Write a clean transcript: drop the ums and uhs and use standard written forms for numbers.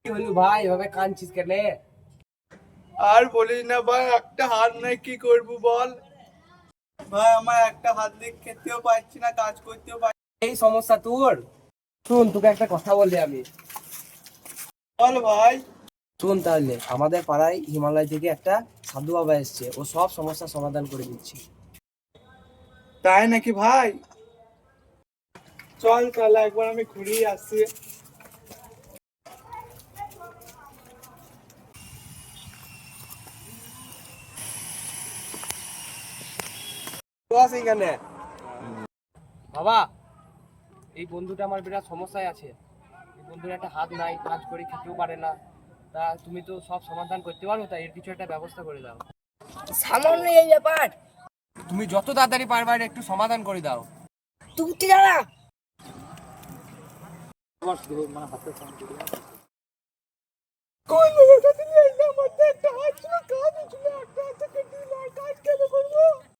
কি হলো ভাই, এভাবে কাঁদছিস কেন? আর বলিস না ভাই, একটা হাত নাই, কি করবো বল ভাই। আমার একটা হাত দিয়ে খেতেও পারছি না, কাজ করতেও পারছি এই সমস্যা তোর? শুন, তোকে একটা কথা বলি আমি। না। বল ভাই। শুন তাহলে, আমাদের পাড়ায় হিমালয় থেকে একটা সাধু বাবা এসছে, ও সব সমস্যার সমাধান করে দিচ্ছে। তাই নাকি ভাই? চল তাহলে একবার আমি ঘুরিয়ে আসছি। বস এইখানে। বাবা, এই বন্ধুটা আমার বিরাট সমস্যায় আছে। এই বন্ধুর একটা হাত নাই, কাজ করে খেতেও পারে না। তা তুমি তো সব সমাধান করতে পারো, তাই এর কিছু একটা ব্যবস্থা করে দাও। সামান্য এই ব্যাপার। তুমি যত তাড়াতাড়ি পারবা এর একটু সমাধান করে দাও। তুই উঠতে দাঁড়া। কই